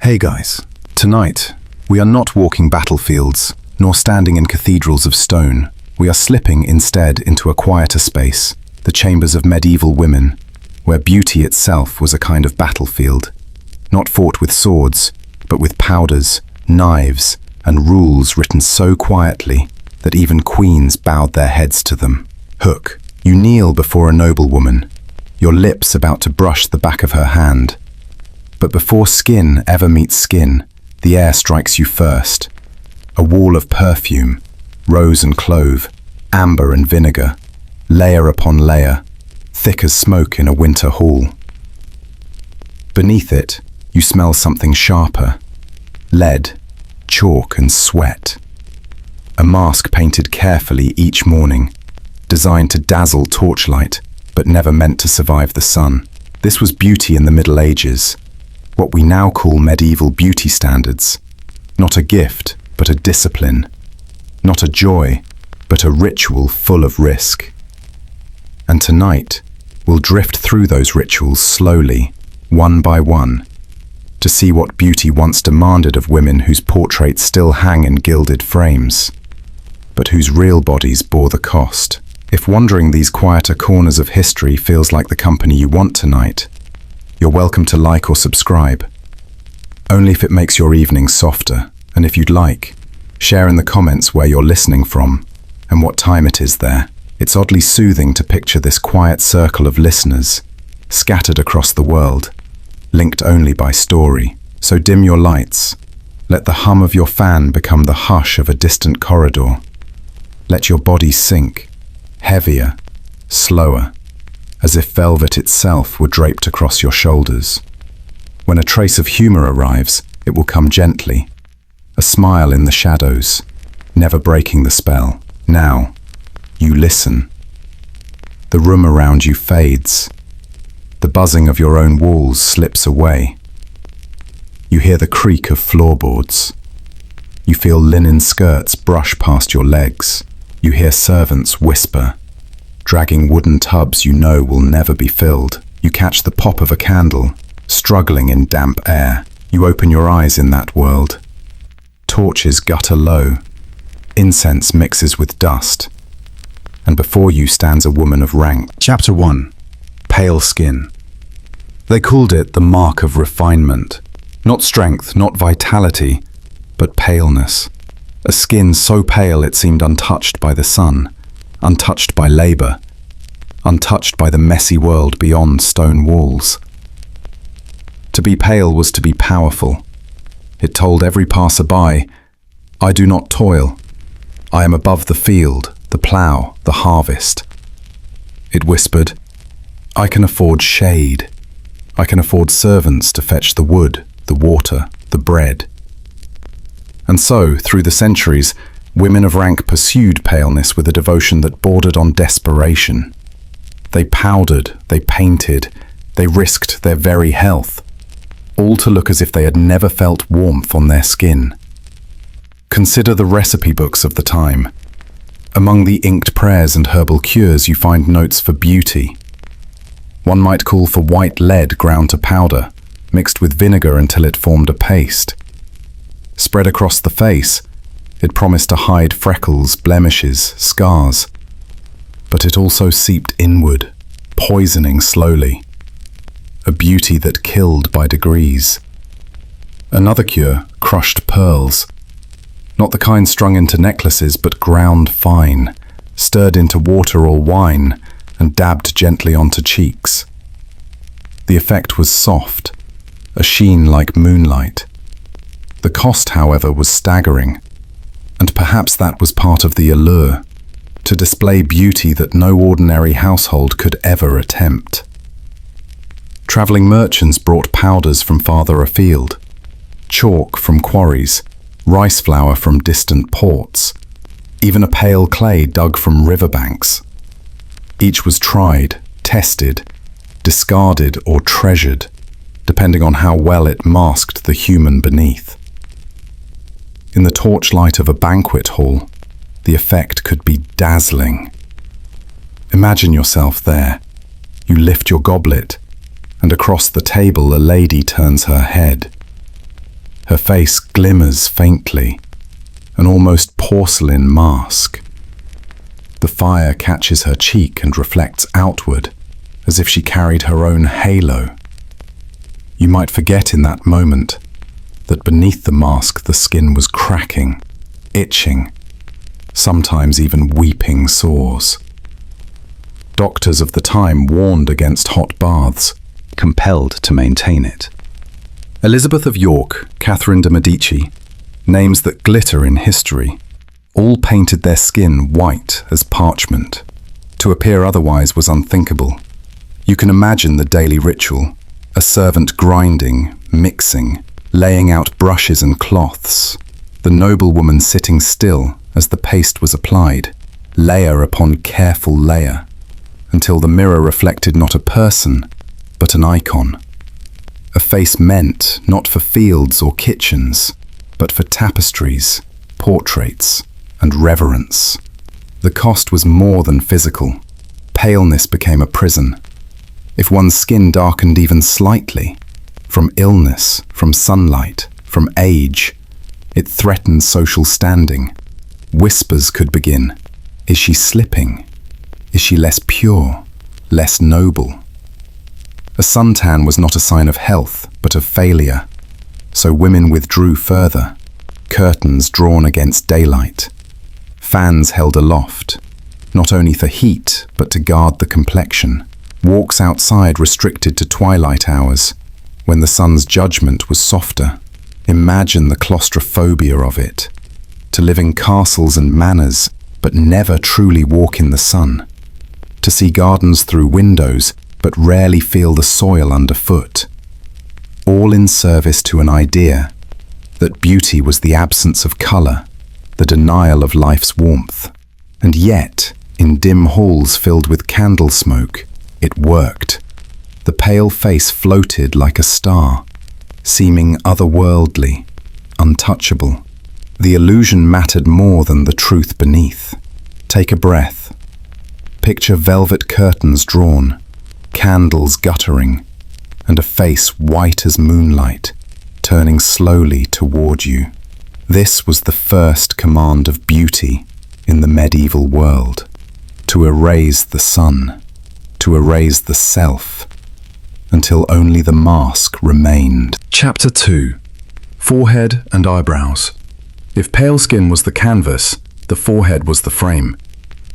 Hey guys, tonight we are not walking battlefields, nor standing in cathedrals of stone. We are slipping instead into a quieter space, the chambers of medieval women, where beauty itself was a kind of battlefield, not fought with swords, but with powders, knives, and rules written so quietly that even queens bowed their heads to them. Hook, you kneel before a noblewoman, your lips about to brush the back of her hand. But before skin ever meets skin, the air strikes you first. A wall of perfume, rose and clove, amber and vinegar, layer upon layer, thick as smoke in a winter hall. Beneath it, you smell something sharper, lead, chalk and sweat. A mask painted carefully each morning, designed to dazzle torchlight, but never meant to survive the sun. This was beauty in the Middle Ages, what we now call medieval beauty standards. Not a gift, but a discipline. Not a joy, but a ritual full of risk. And tonight, we'll drift through those rituals slowly, one by one, to see what beauty once demanded of women whose portraits still hang in gilded frames, but whose real bodies bore the cost. If wandering these quieter corners of history feels like the company you want tonight, you're welcome to like or subscribe. Only if it makes your evening softer, and if you'd like, share in the comments where you're listening from and what time it is there. It's oddly soothing to picture this quiet circle of listeners, scattered across the world, linked only by story. So dim your lights. Let the hum of your fan become the hush of a distant corridor. Let your body sink, heavier, slower, as if velvet itself were draped across your shoulders. When a trace of humor arrives, it will come gently, a smile in the shadows, never breaking the spell. Now, you listen. The room around you fades. The buzzing of your own walls slips away. You hear the creak of floorboards. You feel linen skirts brush past your legs. You hear servants whisper, dragging wooden tubs you know will never be filled. You catch the pop of a candle, struggling in damp air. You open your eyes in that world. Torches gutter low. Incense mixes with dust. And before you stands a woman of rank. Chapter 1. Pale skin. They called it the mark of refinement. Not strength, not vitality, but paleness. A skin so pale it seemed untouched by the sun, untouched by labor, untouched by the messy world beyond stone walls. To be pale was to be powerful. It told every passerby, I do not toil. I am above the field, the plough, the harvest. It whispered, I can afford shade. I can afford servants to fetch the wood, the water, the bread. And so, through the centuries, women of rank pursued paleness with a devotion that bordered on desperation. They powdered, they painted, they risked their very health, all to look as if they had never felt warmth on their skin. Consider the recipe books of the time. Among the inked prayers and herbal cures you find notes for beauty. One might call for white lead ground to powder, mixed with vinegar until it formed a paste. Spread across the face, it promised to hide freckles, blemishes, scars. But it also seeped inward, poisoning slowly. A beauty that killed by degrees. Another cure, crushed pearls. Not the kind strung into necklaces, but ground fine, stirred into water or wine, and dabbed gently onto cheeks. The effect was soft, a sheen like moonlight. The cost, however, was staggering. And perhaps that was part of the allure, to display beauty that no ordinary household could ever attempt. Travelling merchants brought powders from farther afield, chalk from quarries, rice flour from distant ports, even a pale clay dug from riverbanks. Each was tried, tested, discarded or treasured, depending on how well it masked the human beneath. In the torchlight of a banquet hall, the effect could be dazzling. Imagine yourself there. You lift your goblet, and across the table a lady turns her head. Her face glimmers faintly, an almost porcelain mask. The fire catches her cheek and reflects outward, as if she carried her own halo. You might forget in that moment that beneath the mask the skin was cracking, itching, sometimes even weeping sores. Doctors of the time warned against hot baths, compelled to maintain it. Elizabeth of York, Catherine de' Medici, names that glitter in history, all painted their skin white as parchment. To appear otherwise was unthinkable. You can imagine the daily ritual, a servant grinding, mixing, laying out brushes and cloths, the noblewoman sitting still as the paste was applied, layer upon careful layer, until the mirror reflected not a person, but an icon. A face meant not for fields or kitchens, but for tapestries, portraits, and reverence. The cost was more than physical. Paleness became a prison. If one's skin darkened even slightly, from illness, from sunlight, from age, it threatened social standing. Whispers could begin. Is she slipping? Is she less pure, less noble? A suntan was not a sign of health, but of failure. So women withdrew further, curtains drawn against daylight, fans held aloft, not only for heat, but to guard the complexion, walks outside restricted to twilight hours, when the sun's judgment was softer. Imagine the claustrophobia of it, to live in castles and manors, but never truly walk in the sun, to see gardens through windows, but rarely feel the soil underfoot, all in service to an idea that beauty was the absence of color, the denial of life's warmth. And yet, in dim halls filled with candle smoke, it worked. The pale face floated like a star, seeming otherworldly, untouchable. The illusion mattered more than the truth beneath. Take a breath. Picture velvet curtains drawn, candles guttering, and a face white as moonlight, turning slowly toward you. This was the first command of beauty in the medieval world: to erase the sun, to erase the self, until only the mask remained. Chapter 2. Forehead and eyebrows. If pale skin was the canvas, the forehead was the frame.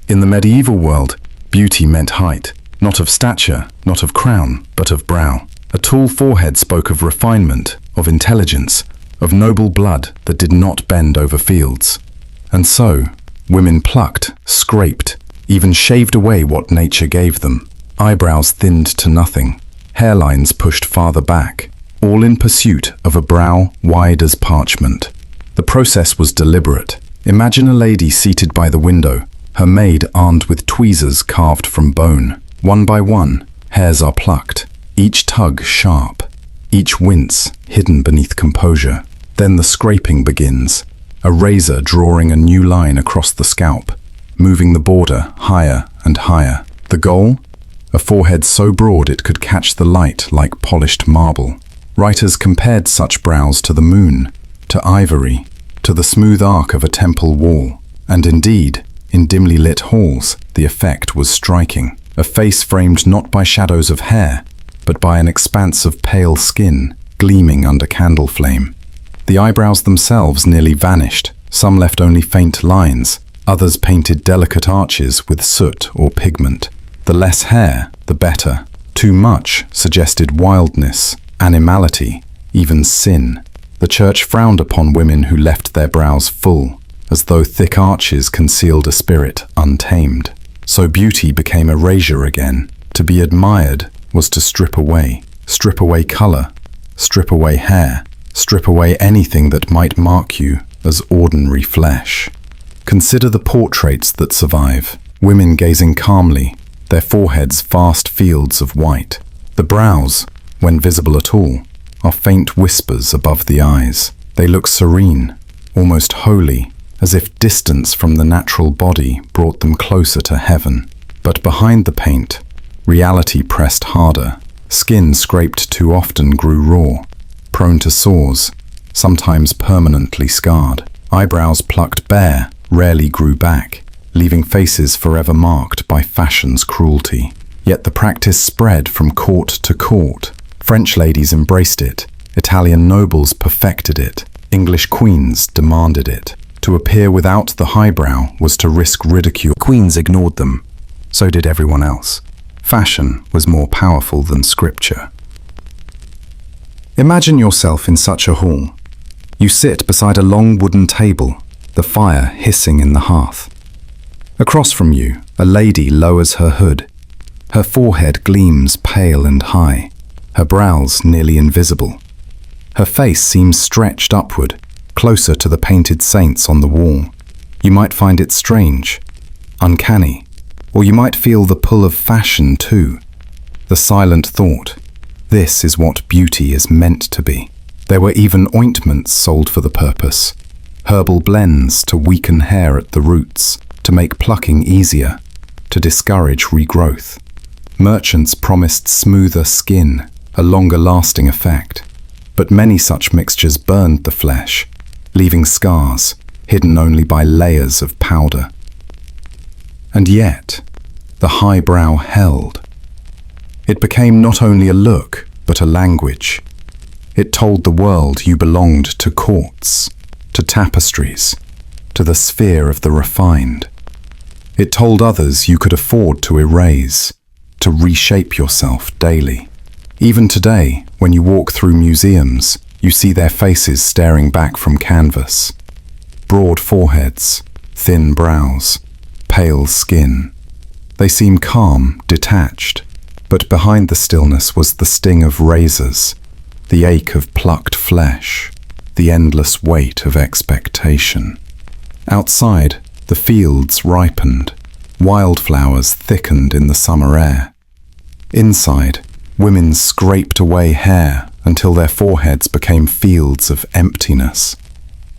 In the medieval world, beauty meant height, not of stature, not of crown, but of brow. A tall forehead spoke of refinement, of intelligence, of noble blood that did not bend over fields. And so, women plucked, scraped, even shaved away what nature gave them. Eyebrows thinned to nothing, hairlines pushed farther back, all in pursuit of a brow wide as parchment. The process was deliberate. Imagine a lady seated by the window, her maid armed with tweezers carved from bone. One by one, hairs are plucked, each tug sharp, each wince hidden beneath composure. Then the scraping begins, a razor drawing a new line across the scalp, moving the border higher and higher. The goal? A forehead so broad it could catch the light like polished marble. Writers compared such brows to the moon, to ivory, to the smooth arc of a temple wall. And indeed, in dimly lit halls, the effect was striking. A face framed not by shadows of hair, but by an expanse of pale skin, gleaming under candle flame. The eyebrows themselves nearly vanished. Some left only faint lines, others painted delicate arches with soot or pigment. The less hair, the better. Too much suggested wildness, animality, even sin. The church frowned upon women who left their brows full, as though thick arches concealed a spirit untamed. So beauty became erasure again. To be admired was to strip away color, strip away hair, strip away anything that might mark you as ordinary flesh. Consider the portraits that survive, women gazing calmly, their foreheads vast fields of white. The brows, when visible at all, are faint whispers above the eyes. They look serene, almost holy, as if distance from the natural body brought them closer to heaven. But behind the paint, reality pressed harder. Skin scraped too often grew raw, prone to sores, sometimes permanently scarred. Eyebrows plucked bare rarely grew back, leaving faces forever marked by fashion's cruelty. Yet the practice spread from court to court. French ladies embraced it, Italian nobles perfected it, English queens demanded it. To appear without the highbrow was to risk ridicule. Queens ignored them. So did everyone else. Fashion was more powerful than scripture. Imagine yourself in such a hall. You sit beside a long wooden table, the fire hissing in the hearth. Across from you, a lady lowers her hood. Her forehead gleams pale and high, her brows nearly invisible. Her face seems stretched upward, closer to the painted saints on the wall. You might find it strange, uncanny, or you might feel the pull of fashion too. The silent thought, this is what beauty is meant to be. There were even ointments sold for the purpose, herbal blends to weaken hair at the roots, to make plucking easier, to discourage regrowth. Merchants promised smoother skin, a longer-lasting effect. But many such mixtures burned the flesh, leaving scars, hidden only by layers of powder. And yet, the highbrow held. It became not only a look, but a language. It told the world you belonged to courts, to tapestries, to the sphere of the refined. It told others you could afford to erase, to reshape yourself daily. Even today, when you walk through museums, you see their faces staring back from canvas. Broad foreheads, thin brows, pale skin. They seem calm, detached, but behind the stillness was the sting of razors, the ache of plucked flesh, the endless weight of expectation. Outside, the fields ripened, wildflowers thickened in the summer air. Inside, women scraped away hair until their foreheads became fields of emptiness.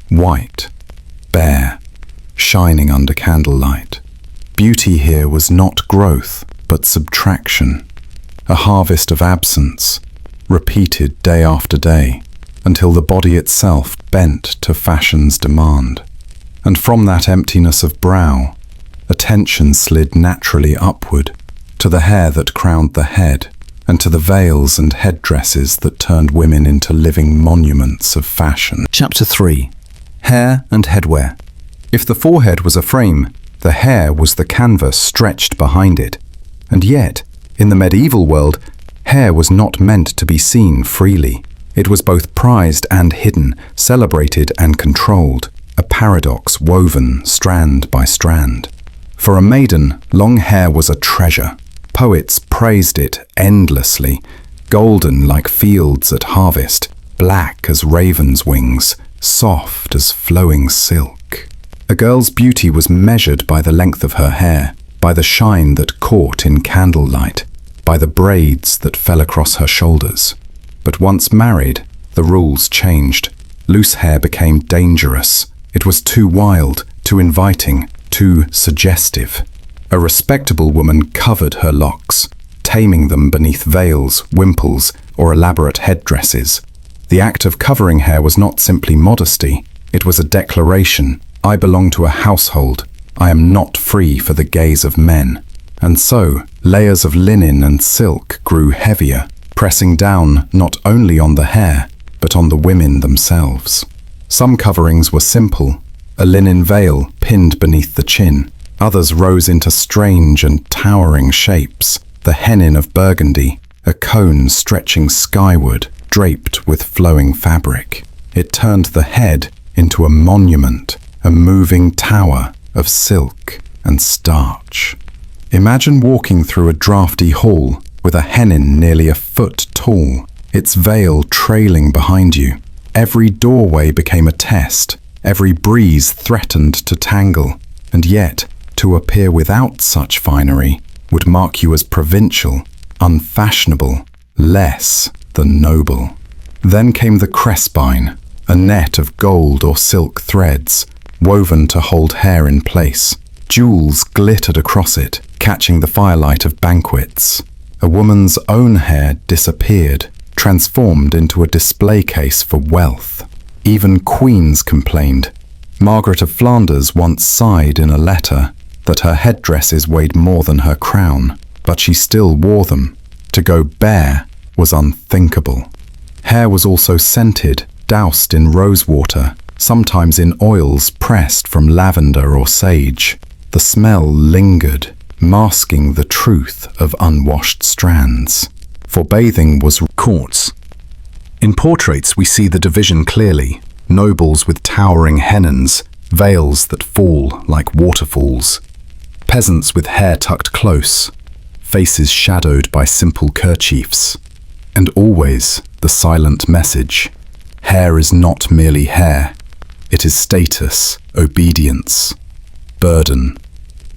White, bare, shining under candlelight. Beauty here was not growth, but subtraction. A harvest of absence, repeated day after day, until the body itself bent to fashion's demand. And from that emptiness of brow, attention slid naturally upward, to the hair that crowned the head, and to the veils and headdresses that turned women into living monuments of fashion. Chapter 3. Hair and Headwear. If the forehead was a frame, the hair was the canvas stretched behind it. And yet, in the medieval world, hair was not meant to be seen freely. It was both prized and hidden, celebrated and controlled, a paradox woven strand by strand. For a maiden, long hair was a treasure. Poets praised it endlessly, golden like fields at harvest, black as ravens' wings, soft as flowing silk. A girl's beauty was measured by the length of her hair, by the shine that caught in candlelight, by the braids that fell across her shoulders. But once married, the rules changed. Loose hair became dangerous. It was too wild, too inviting, too suggestive. A respectable woman covered her locks, taming them beneath veils, wimples, or elaborate headdresses. The act of covering hair was not simply modesty, it was a declaration. I belong to a household. I am not free for the gaze of men. And so, layers of linen and silk grew heavier, pressing down not only on the hair, but on the women themselves. Some coverings were simple, a linen veil pinned beneath the chin. Others rose into strange and towering shapes, the hennin of Burgundy, a cone stretching skyward, draped with flowing fabric. It turned the head into a monument, a moving tower of silk and starch. Imagine walking through a drafty hall with a hennin nearly a foot tall, its veil trailing behind you. Every doorway became a test, every breeze threatened to tangle, and yet, to appear without such finery would mark you as provincial, unfashionable, less than noble. Then came the crespine, a net of gold or silk threads, woven to hold hair in place. Jewels glittered across it, catching the firelight of banquets. A woman's own hair disappeared, transformed into a display case for wealth. Even queens complained. Margaret of Flanders once sighed in a letter that her headdresses weighed more than her crown, but she still wore them. To go bare was unthinkable. Hair was also scented, doused in rose water, sometimes in oils pressed from lavender or sage. The smell lingered, masking the truth of unwashed strands. For bathing was courts. In portraits we see the division clearly. Nobles with towering hennons, veils that fall like waterfalls. Peasants with hair tucked close, faces shadowed by simple kerchiefs. And always the silent message: hair is not merely hair. It is status, obedience, burden.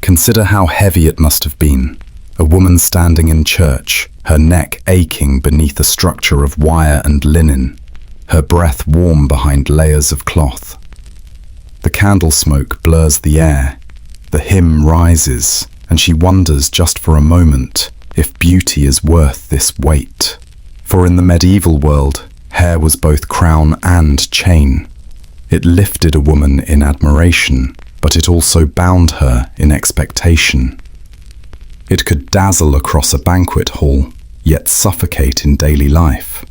Consider how heavy it must have been. A woman standing in church, her neck aching beneath a structure of wire and linen, her breath warm behind layers of cloth. The candle smoke blurs the air. The hymn rises, and she wonders just for a moment if beauty is worth this weight. For in the medieval world, hair was both crown and chain. It lifted a woman in admiration, but it also bound her in expectation. It could dazzle across a banquet hall, yet suffocate in daily life.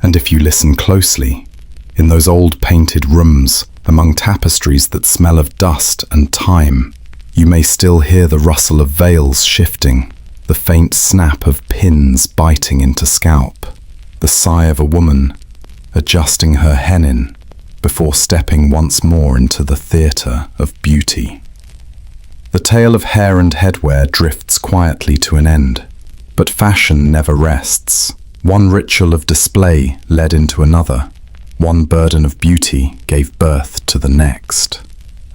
And if you listen closely, in those old painted rooms, among tapestries that smell of dust and time, you may still hear the rustle of veils shifting, the faint snap of pins biting into scalp, the sigh of a woman adjusting her hennin before stepping once more into the theatre of beauty. The tale of hair and headwear drifts quietly to an end, but fashion never rests. One ritual of display led into another. One burden of beauty gave birth to the next.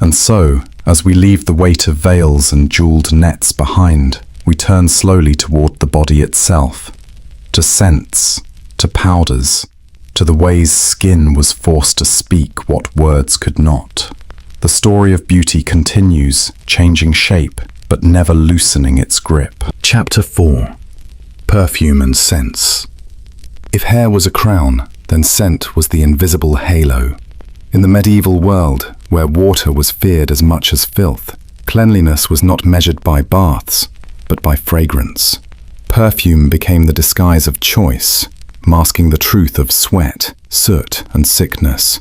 And so, as we leave the weight of veils and jeweled nets behind, we turn slowly toward the body itself, to scents, to powders, to the ways skin was forced to speak what words could not. The story of beauty continues, changing shape, but never loosening its grip. Chapter 4. Perfume and Scents. If hair was a crown, then scent was the invisible halo. In the medieval world, where water was feared as much as filth, cleanliness was not measured by baths, but by fragrance. Perfume became the disguise of choice, masking the truth of sweat, soot, and sickness.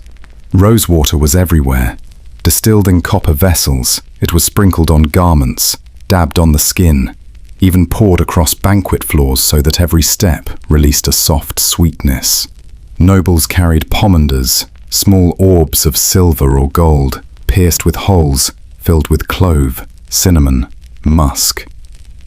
Rosewater was everywhere. Distilled in copper vessels, it was sprinkled on garments, dabbed on the skin, even poured across banquet floors so that every step released a soft sweetness. Nobles carried pomanders, small orbs of silver or gold, pierced with holes, filled with clove, cinnamon, musk.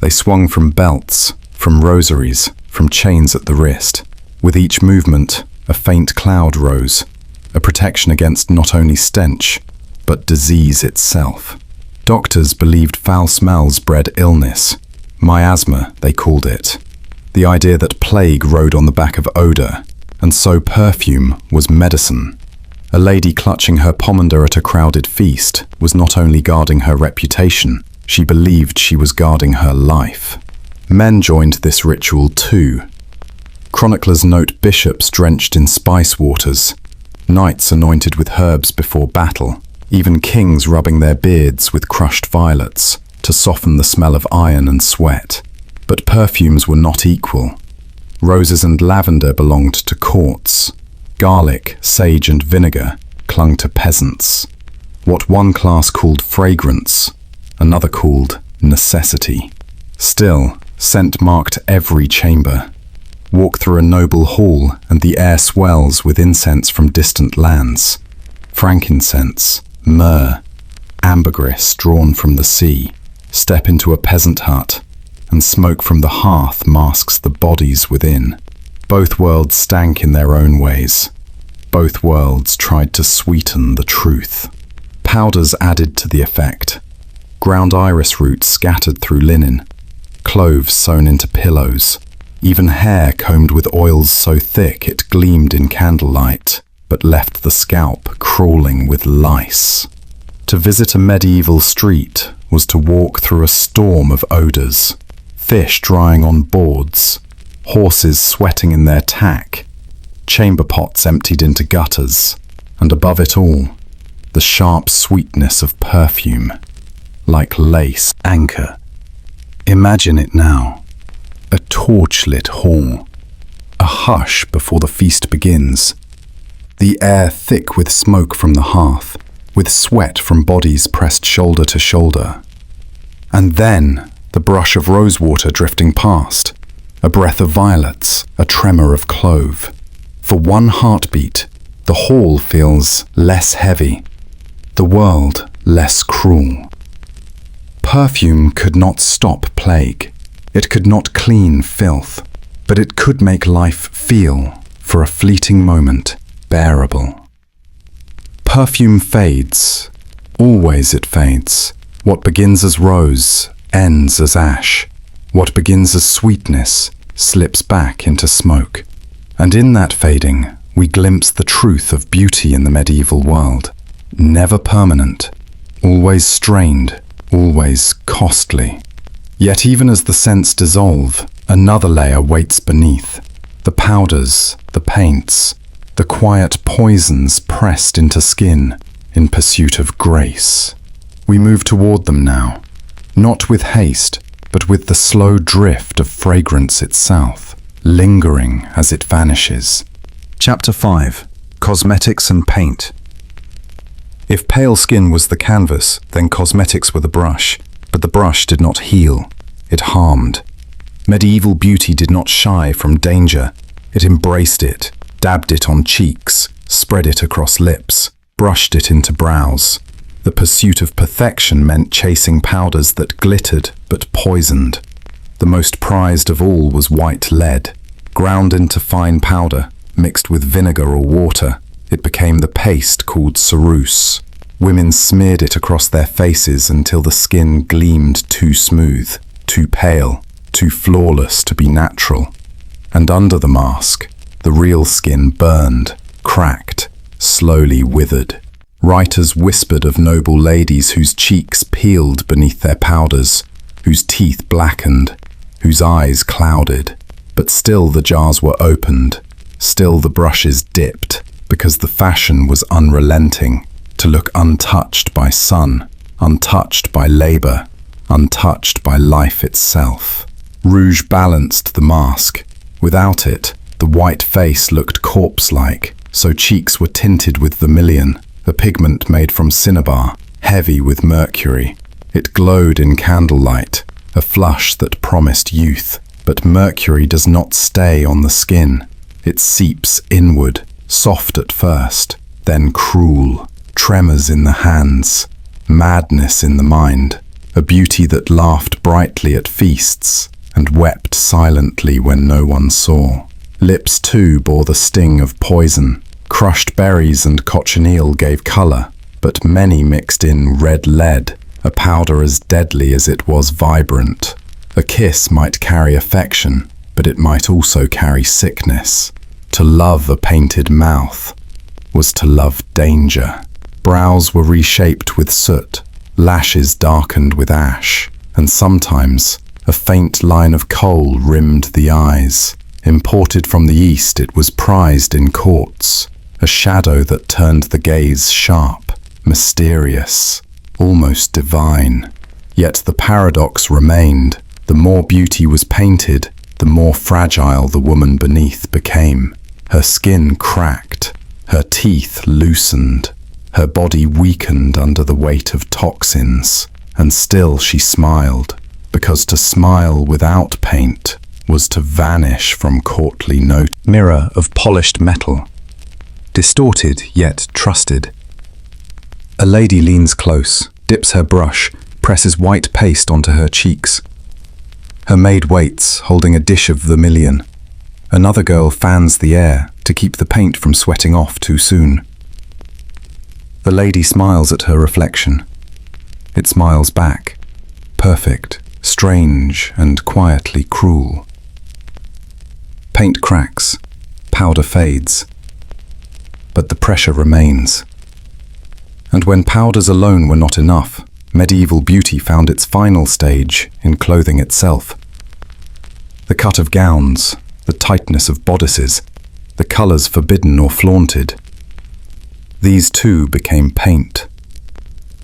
They swung from belts, from rosaries, from chains at the wrist. With each movement, a faint cloud rose, a protection against not only stench, but disease itself. Doctors believed foul smells bred illness. Miasma, they called it. The idea that plague rode on the back of odor, and so perfume was medicine. A lady clutching her pomander at a crowded feast was not only guarding her reputation, she believed she was guarding her life. Men joined this ritual too. Chroniclers note bishops drenched in spice waters, knights anointed with herbs before battle, even kings rubbing their beards with crushed violets to soften the smell of iron and sweat. But perfumes were not equal. Roses and lavender belonged to courts. Garlic, sage and vinegar clung to peasants. What one class called fragrance, another called necessity. Still, scent marked every chamber. Walk through a noble hall and the air swells with incense from distant lands. Frankincense, myrrh, ambergris drawn from the sea. Step into a peasant hut, and smoke from the hearth masks the bodies within. Both worlds stank in their own ways. Both worlds tried to sweeten the truth. Powders added to the effect. Ground iris roots scattered through linen. Cloves sewn into pillows. Even hair combed with oils so thick it gleamed in candlelight, but left the scalp crawling with lice. To visit a medieval street was to walk through a storm of odors. Fish drying on boards, horses sweating in their tack, chamber pots emptied into gutters, and above it all, the sharp sweetness of perfume, like lace anchor. Imagine it now, a torchlit hall, a hush before the feast begins, the air thick with smoke from the hearth, with sweat from bodies pressed shoulder to shoulder. And then the brush of rosewater drifting past, a breath of violets, a tremor of clove. For one heartbeat, the hall feels less heavy, the world less cruel. Perfume could not stop plague. It could not clean filth, but it could make life feel, for a fleeting moment, bearable. Perfume fades. Always it fades. What begins as rose ends as ash. What begins as sweetness slips back into smoke. And in that fading, we glimpse the truth of beauty in the medieval world. Never permanent, always strained, always costly. Yet even as the scents dissolve, another layer waits beneath. The powders, the paints, the quiet poisons pressed into skin in pursuit of grace. We move toward them now, not with haste, but with the slow drift of fragrance itself, lingering as it vanishes. Chapter 5. Cosmetics and Paint. If pale skin was the canvas, then cosmetics were the brush, but the brush did not heal, it harmed. Medieval beauty did not shy from danger, it embraced it, dabbed it on cheeks, spread it across lips, brushed it into brows. The pursuit of perfection meant chasing powders that glittered but poisoned. The most prized of all was white lead. Ground into fine powder, mixed with vinegar or water, it became the paste called ceruse. Women smeared it across their faces until the skin gleamed too smooth, too pale, too flawless to be natural. And under the mask, the real skin burned, cracked, slowly withered. Writers whispered of noble ladies whose cheeks peeled beneath their powders, whose teeth blackened, whose eyes clouded. But still the jars were opened, still the brushes dipped, because the fashion was unrelenting, to look untouched by sun, untouched by labor, untouched by life itself. Rouge balanced the mask. Without it, the white face looked corpse-like, so cheeks were tinted with vermilion, a pigment made from cinnabar, heavy with mercury. It glowed in candlelight, a flush that promised youth. But mercury does not stay on the skin. It seeps inward, soft at first, then cruel, tremors in the hands, madness in the mind, a beauty that laughed brightly at feasts and wept silently when no one saw. Lips too bore the sting of poison. Crushed berries and cochineal gave color, but many mixed in red lead, a powder as deadly as it was vibrant. A kiss might carry affection, but it might also carry sickness. To love a painted mouth was to love danger. Brows were reshaped with soot, lashes darkened with ash, and sometimes a faint line of coal rimmed the eyes. Imported from the east, it was prized in courts, a shadow that turned the gaze sharp, mysterious, almost divine. Yet the paradox remained. The more beauty was painted, the more fragile the woman beneath became. Her skin cracked, her teeth loosened, her body weakened under the weight of toxins, and still she smiled, because to smile without paint was to vanish from courtly note. Mirror of polished metal, distorted yet trusted. A lady leans close, dips her brush, presses white paste onto her cheeks. Her maid waits, holding a dish of vermilion. Another girl fans the air to keep the paint from sweating off too soon. The lady smiles at her reflection. It smiles back, perfect, strange, and quietly cruel. Paint cracks, powder fades, but the pressure remains. And when powders alone were not enough, medieval beauty found its final stage in clothing itself. The cut of gowns, the tightness of bodices, the colors forbidden or flaunted. These too became paint.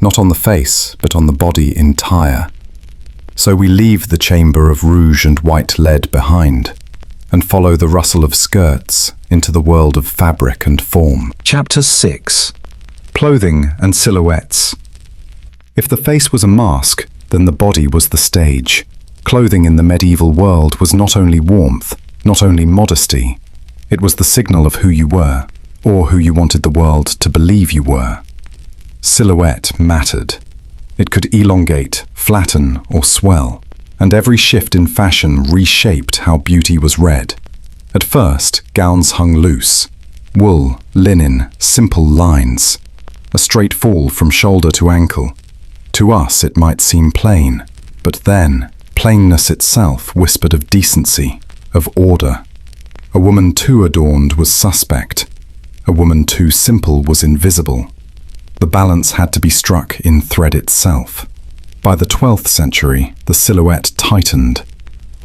Not on the face, but on the body entire. So we leave the chamber of rouge and white lead behind, and follow the rustle of skirts into the world of fabric and form. Chapter 6. Clothing and silhouettes. If the face was a mask, then the body was the stage. Clothing in the medieval world was not only warmth, not only modesty, it was the signal of who you were, or who you wanted the world to believe you were. Silhouette mattered. It could elongate, flatten, or swell, and every shift in fashion reshaped how beauty was read. At first, gowns hung loose. Wool, linen, simple lines. A straight fall from shoulder to ankle. To us it might seem plain, but then, plainness itself whispered of decency, of order. A woman too adorned was suspect. A woman too simple was invisible. The balance had to be struck in thread itself. By the 12th century, the silhouette tightened.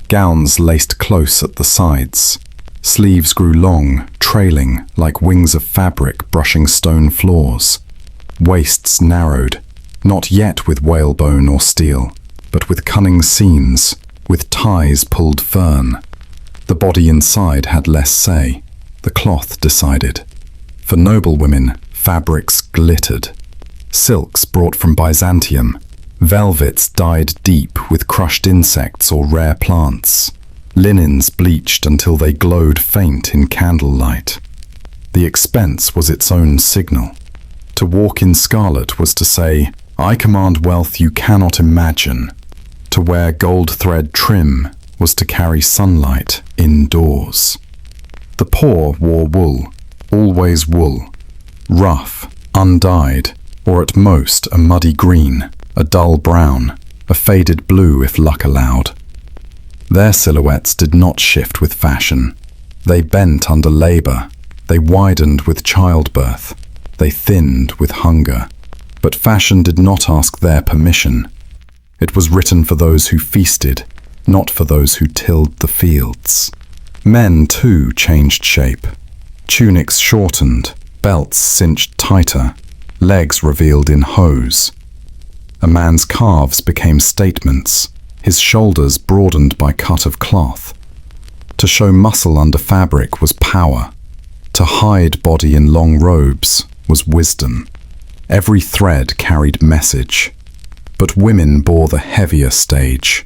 Gowns laced close at the sides. Sleeves grew long, trailing, like wings of fabric brushing stone floors. Waists narrowed, not yet with whalebone or steel, but with cunning seams, with ties pulled firm. The body inside had less say. The cloth decided. For noble women, fabrics glittered. Silks brought from Byzantium. Velvets dyed deep with crushed insects or rare plants. Linens bleached until they glowed faint in candlelight. The expense was its own signal. To walk in scarlet was to say, I command wealth you cannot imagine. To wear gold thread trim was to carry sunlight indoors. The poor wore wool, always wool, rough, undyed, or at most a muddy green, a dull brown, a faded blue if luck allowed. Their silhouettes did not shift with fashion. They bent under labor. They widened with childbirth. They thinned with hunger. But fashion did not ask their permission. It was written for those who feasted, not for those who tilled the fields. Men, too, changed shape. Tunics shortened, belts cinched tighter, legs revealed in hose. A man's calves became statements, his shoulders broadened by cut of cloth. To show muscle under fabric was power. To hide body in long robes was wisdom. Every thread carried message. But women bore the heavier stage.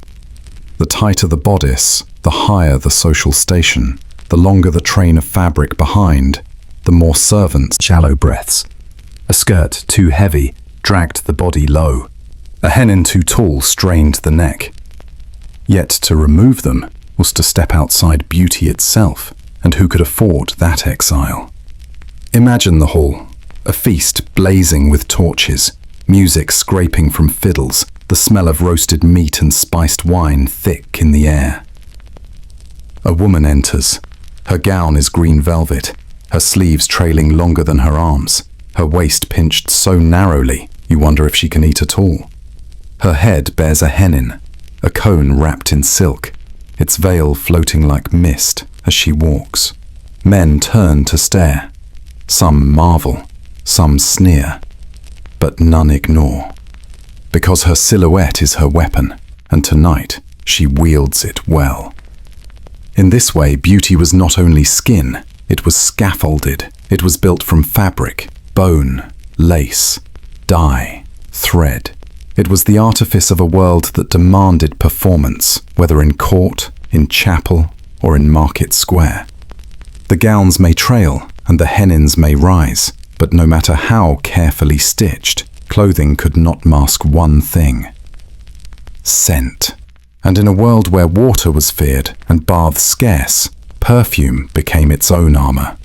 The tighter the bodice, the higher the social station. The longer the train of fabric behind, the more servants. Shallow breaths. A skirt too heavy dragged the body low. A hennin too tall strained the neck. Yet to remove them was to step outside beauty itself, and who could afford that exile? Imagine the hall, a feast blazing with torches, music scraping from fiddles, the smell of roasted meat and spiced wine thick in the air. A woman enters. Her gown is green velvet, her sleeves trailing longer than her arms, her waist pinched so narrowly you wonder if she can eat at all. Her head bears a hennin, a cone wrapped in silk, its veil floating like mist as she walks. Men turn to stare. Some marvel, some sneer, but none ignore. Because her silhouette is her weapon, and tonight she wields it well. In this way, beauty was not only skin, it was scaffolded. It was built from fabric, bone, lace, dye, thread. It was the artifice of a world that demanded performance, whether in court, in chapel, or in market square. The gowns may trail, and the hennins may rise, but no matter how carefully stitched, clothing could not mask one thing: scent. And in a world where water was feared and baths scarce, perfume became its own armor.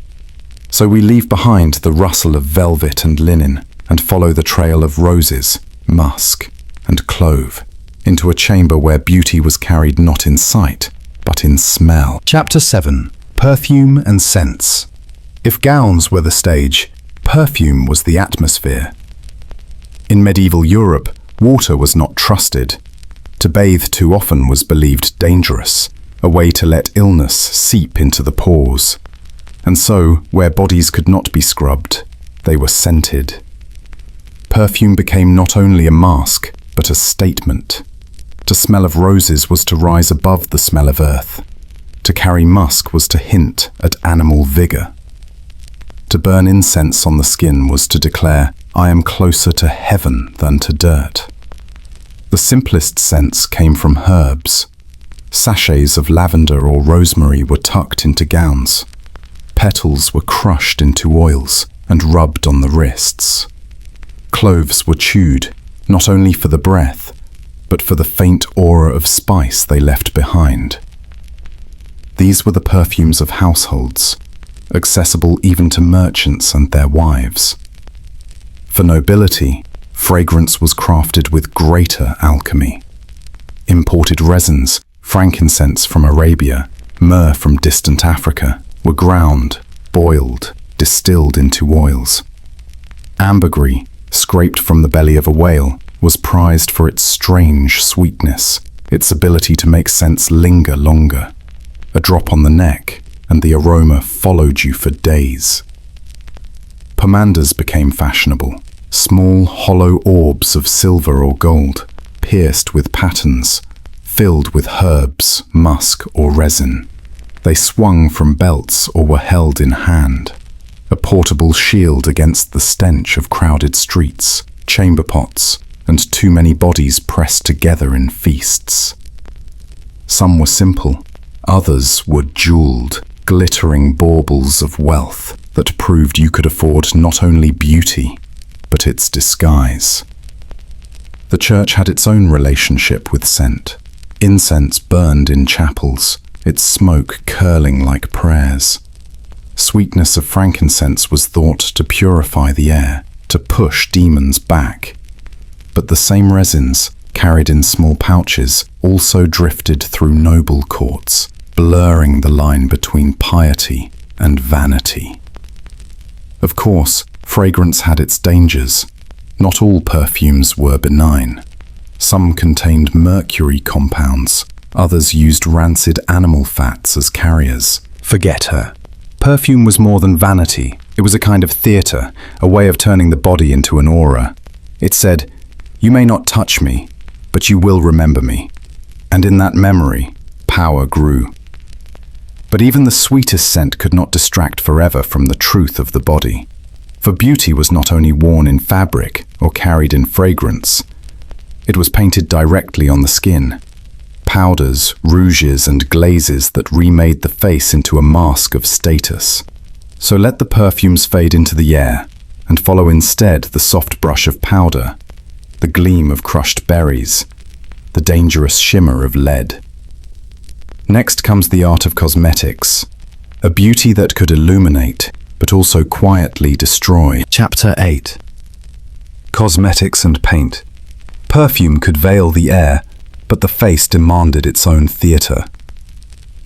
So we leave behind the rustle of velvet and linen and follow the trail of roses, musk, and clove into a chamber where beauty was carried not in sight, but in smell. Chapter 7. Perfume and Scents. If gowns were the stage, perfume was the atmosphere. In medieval Europe, water was not trusted. To bathe too often was believed dangerous, a way to let illness seep into the pores. And so, where bodies could not be scrubbed, they were scented. Perfume became not only a mask, but a statement. To smell of roses was to rise above the smell of earth. To carry musk was to hint at animal vigor. To burn incense on the skin was to declare, "I am closer to heaven than to dirt." The simplest scents came from herbs. Sachets of lavender or rosemary were tucked into gowns. Petals were crushed into oils and rubbed on the wrists. Cloves were chewed, not only for the breath, but for the faint aura of spice they left behind. These were the perfumes of households, accessible even to merchants and their wives. For nobility, fragrance was crafted with greater alchemy. Imported resins, frankincense from Arabia, myrrh from distant Africa, were ground, boiled, distilled into oils. Ambergris, scraped from the belly of a whale, was prized for its strange sweetness, its ability to make scents linger longer. A drop on the neck, and the aroma followed you for days. Pomanders became fashionable, small hollow orbs of silver or gold, pierced with patterns, filled with herbs, musk or resin. They swung from belts or were held in hand, a portable shield against the stench of crowded streets, chamber pots, and too many bodies pressed together in feasts. Some were simple, others were jeweled, glittering baubles of wealth that proved you could afford not only beauty, but its disguise. The church had its own relationship with scent. Incense burned in chapels, its smoke curling like prayers. Sweetness of frankincense was thought to purify the air, to push demons back. But the same resins, carried in small pouches, also drifted through noble courts, blurring the line between piety and vanity. Of course, fragrance had its dangers. Not all perfumes were benign. Some contained mercury compounds, others used rancid animal fats as carriers. Forget her. Perfume was more than vanity. It was a kind of theatre, a way of turning the body into an aura. It said, "You may not touch me, but you will remember me." And in that memory, power grew. But even the sweetest scent could not distract forever from the truth of the body. For beauty was not only worn in fabric or carried in fragrance. It was painted directly on the skin. Powders, rouges, and glazes that remade the face into a mask of status. So let the perfumes fade into the air, and follow instead the soft brush of powder, the gleam of crushed berries, the dangerous shimmer of lead. Next comes the art of cosmetics, a beauty that could illuminate, but also quietly destroy. Chapter 8. Cosmetics and paint. Perfume could veil the air, but the face demanded its own theatre.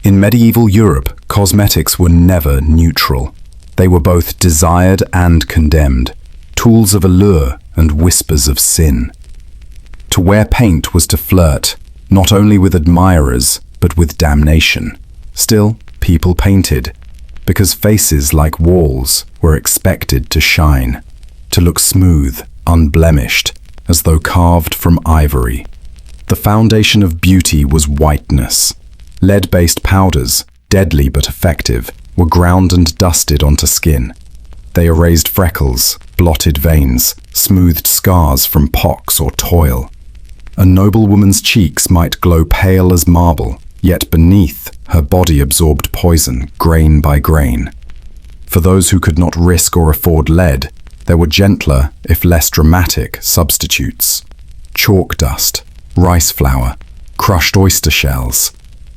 In medieval Europe, cosmetics were never neutral. They were both desired and condemned, tools of allure and whispers of sin. To wear paint was to flirt, not only with admirers, but with damnation. Still, people painted, because faces like walls were expected to shine, to look smooth, unblemished, as though carved from ivory. The foundation of beauty was whiteness. Lead-based powders, deadly but effective, were ground and dusted onto skin. They erased freckles, blotted veins, smoothed scars from pox or toil. A noblewoman's cheeks might glow pale as marble, yet beneath, her body absorbed poison, grain by grain. For those who could not risk or afford lead, there were gentler, if less dramatic, substitutes. Chalk dust, rice flour, crushed oyster shells,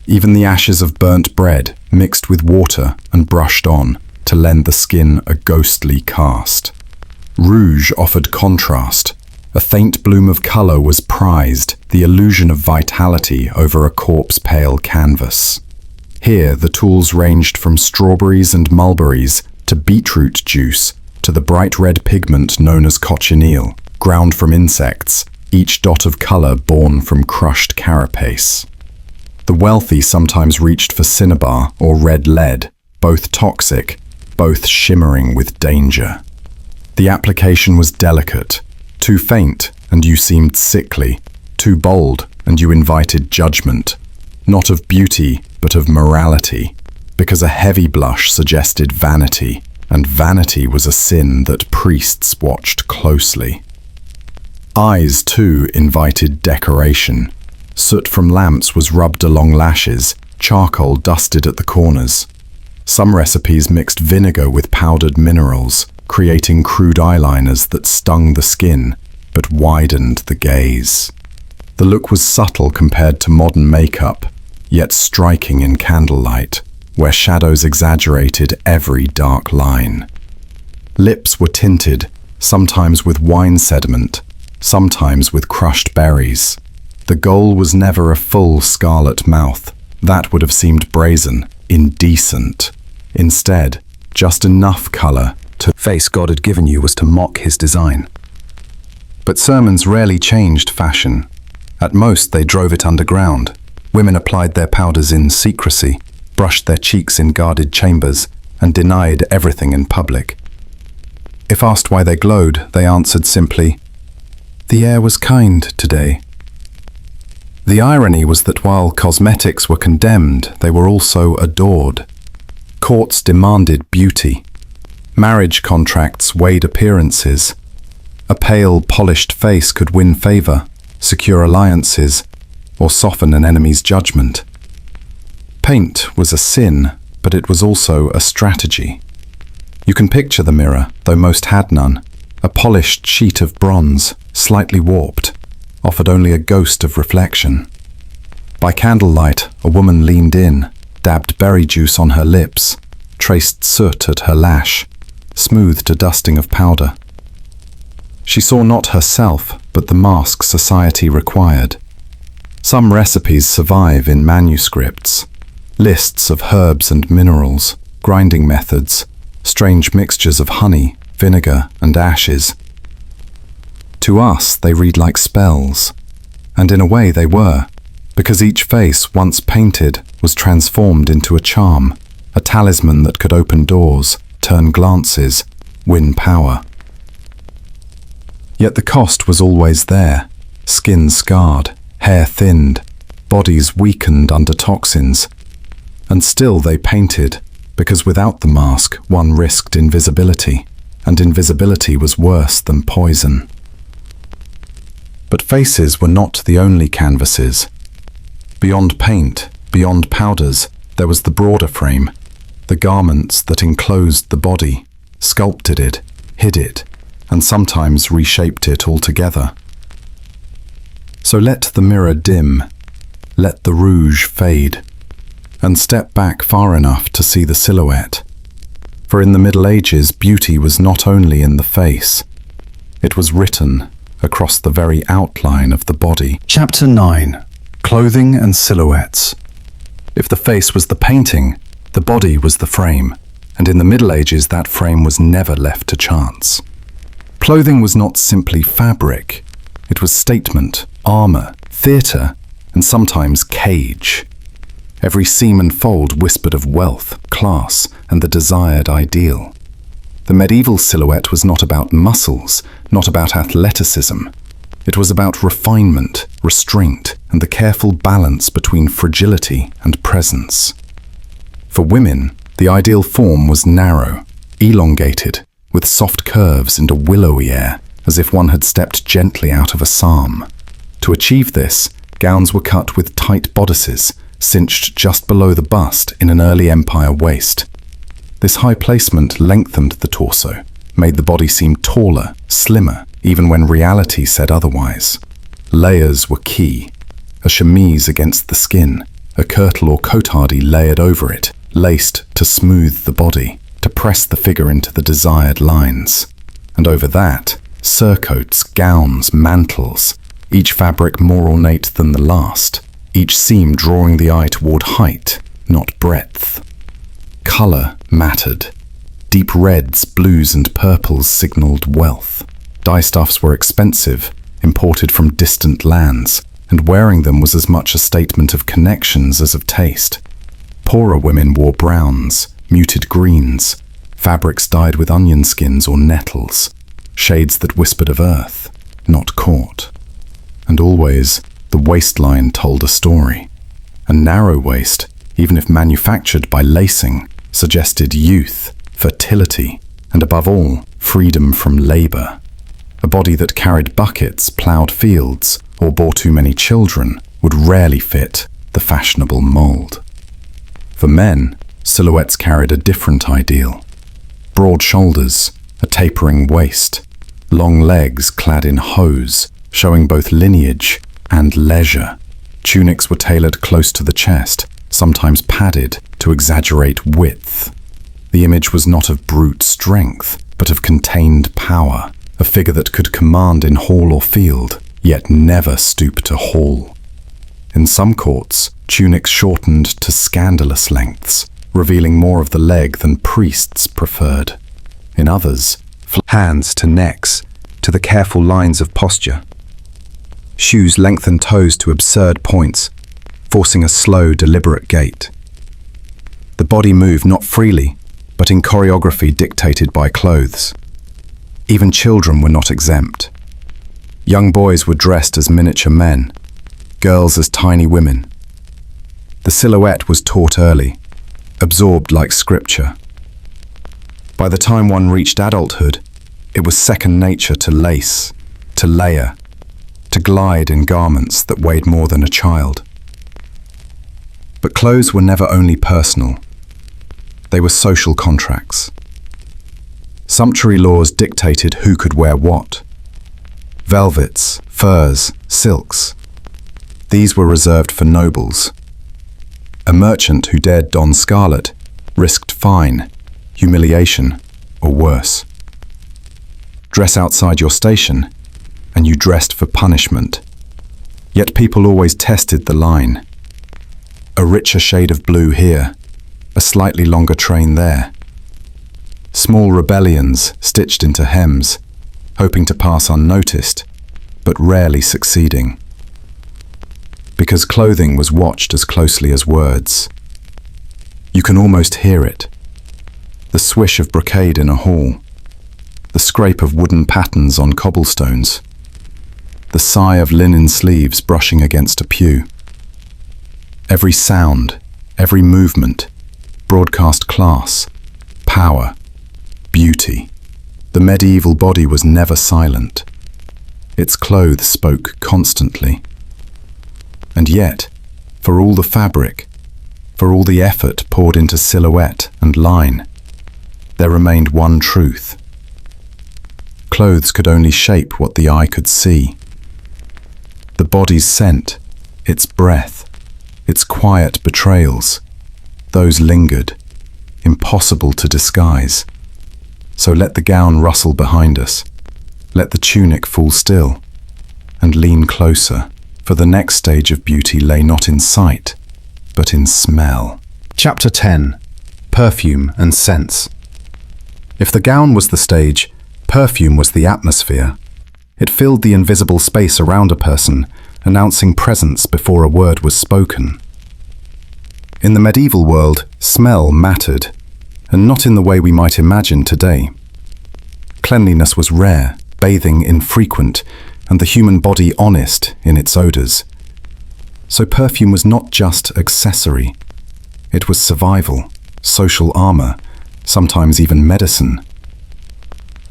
even the ashes of burnt bread mixed with water and brushed on to lend the skin a ghostly cast. Rouge offered contrast. A faint bloom of color was prized, the illusion of vitality over a corpse-pale canvas. Here, the tools ranged from strawberries and mulberries to beetroot juice to the bright red pigment known as cochineal, ground from insects, each dot of color born from crushed carapace. The wealthy sometimes reached for cinnabar or red lead, both toxic, both shimmering with danger. The application was delicate. Too faint, and you seemed sickly. Too bold, and you invited judgment. Not of beauty, but of morality. Because a heavy blush suggested vanity, and vanity was a sin that priests watched closely. Eyes, too, invited decoration. Soot from lamps was rubbed along lashes, charcoal dusted at the corners. Some recipes mixed vinegar with powdered minerals, creating crude eyeliners that stung the skin, but widened the gaze. The look was subtle compared to modern makeup, yet striking in candlelight, where shadows exaggerated every dark line. Lips were tinted, sometimes with wine sediment, sometimes with crushed berries. The goal was never a full scarlet mouth. That would have seemed brazen, indecent. Instead, just enough color to face God had given you was to mock his design. But sermons rarely changed fashion. At most, they drove it underground. Women applied their powders in secrecy, brushed their cheeks in guarded chambers, and denied everything in public. If asked why they glowed, they answered simply, "The air was kind today." The irony was that while cosmetics were condemned, they were also adored. Courts demanded beauty. Marriage contracts weighed appearances. A pale, polished face could win favor, secure alliances, or soften an enemy's judgment. Paint was a sin, but it was also a strategy. You can picture the mirror, though most had none. A polished sheet of bronze, slightly warped, offered only a ghost of reflection. By candlelight, a woman leaned in, dabbed berry juice on her lips, traced soot at her lash, smoothed a dusting of powder. She saw not herself, but the mask society required. Some recipes survive in manuscripts. Lists of herbs and minerals, grinding methods, strange mixtures of honey, vinegar, and ashes. To us, they read like spells. And in a way they were, because each face, once painted, was transformed into a charm, a talisman that could open doors, turn glances, win power. Yet the cost was always there. Skin scarred, hair thinned, bodies weakened under toxins. And still they painted, because without the mask, one risked invisibility, and invisibility was worse than poison. But faces were not the only canvases. Beyond paint, beyond powders, there was the broader frame, the garments that enclosed the body, sculpted it, hid it, and sometimes reshaped it altogether. So let the mirror dim, let the rouge fade, and step back far enough to see the silhouette. For in the Middle Ages, beauty was not only in the face, it was written across the very outline of the body. Chapter 9. Clothing and Silhouettes. If the face was the painting, the body was the frame, and in the Middle Ages that frame was never left to chance. Clothing was not simply fabric, it was statement, armor, theater, and sometimes cage. Every seam and fold whispered of wealth, class, and the desired ideal. The medieval silhouette was not about muscles, not about athleticism. It was about refinement, restraint, and the careful balance between fragility and presence. For women, the ideal form was narrow, elongated, with soft curves and a willowy air, as if one had stepped gently out of a psalm. To achieve this, gowns were cut with tight bodices, cinched just below the bust in an early empire waist. This high placement lengthened the torso, made the body seem taller, slimmer, even when reality said otherwise. Layers were key. A chemise against the skin, a kirtle or cotardie layered over it, laced to smooth the body, to press the figure into the desired lines. And over that, surcoats, gowns, mantles, each fabric more ornate than the last, each seam drawing the eye toward height, not breadth. Color mattered. Deep reds, blues, and purples signaled wealth. Dyestuffs were expensive, imported from distant lands, and wearing them was as much a statement of connections as of taste. Poorer women wore browns, muted greens, fabrics dyed with onion skins or nettles, shades that whispered of earth, not court. And always, the waistline told a story. A narrow waist, even if manufactured by lacing, suggested youth, fertility, and above all, freedom from labor. A body that carried buckets, ploughed fields, or bore too many children would rarely fit the fashionable mold. For men, silhouettes carried a different ideal. Broad shoulders, a tapering waist, long legs clad in hose, showing both lineage and leisure. Tunics were tailored close to the chest, sometimes padded to exaggerate width. The image was not of brute strength, but of contained power, a figure that could command in hall or field, yet never stoop to haul. In some courts, tunics shortened to scandalous lengths, revealing more of the leg than priests preferred. In others, hands to necks, to the careful lines of posture. Shoes lengthened toes to absurd points, forcing a slow, deliberate gait. The body moved not freely, but in choreography dictated by clothes. Even children were not exempt. Young boys were dressed as miniature men, girls as tiny women. The silhouette was taught early, absorbed like scripture. By the time one reached adulthood, it was second nature to lace, to layer, to glide in garments that weighed more than a child. But clothes were never only personal. They were social contracts. Sumptuary laws dictated who could wear what. Velvets, furs, silks. These were reserved for nobles. A merchant who dared don scarlet risked fine, humiliation, or worse. Dress outside your station, and you dressed for punishment. Yet people always tested the line. A richer shade of blue here, a slightly longer train there. Small rebellions stitched into hems, hoping to pass unnoticed, but rarely succeeding. Because clothing was watched as closely as words. You can almost hear it. The swish of brocade in a hall, the scrape of wooden patterns on cobblestones, the sigh of linen sleeves brushing against a pew. Every sound, every movement, broadcast class, power, beauty. The medieval body was never silent. Its clothes spoke constantly. And yet, for all the fabric, for all the effort poured into silhouette and line, there remained one truth. Clothes could only shape what the eye could see. The body's scent, its breath, its quiet betrayals, those lingered, impossible to disguise. So let the gown rustle behind us, let the tunic fall still, and lean closer, for the next stage of beauty lay not in sight, but in smell. Chapter 10. Perfume and Scents. If the gown was the stage, perfume was the atmosphere. It filled the invisible space around a person, announcing presence before a word was spoken. In the medieval world, smell mattered, and not in the way we might imagine today. Cleanliness was rare, bathing infrequent, and the human body honest in its odors. So perfume was not just accessory. It was survival, social armor, sometimes even medicine.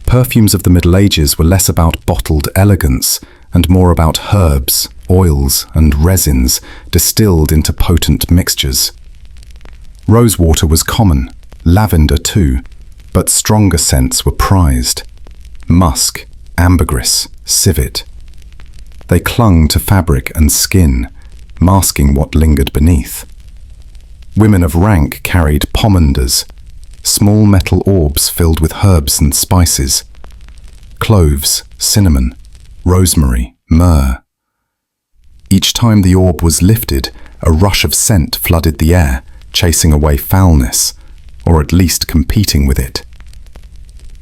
Perfumes of the Middle Ages were less about bottled elegance and more about herbs, oils, and resins distilled into potent mixtures. Rosewater was common, lavender too, but stronger scents were prized. Musk, ambergris, civet. They clung to fabric and skin, masking what lingered beneath. Women of rank carried pomanders, small metal orbs filled with herbs and spices. Cloves, cinnamon, rosemary, myrrh. Each time the orb was lifted, a rush of scent flooded the air, chasing away foulness, or at least competing with it.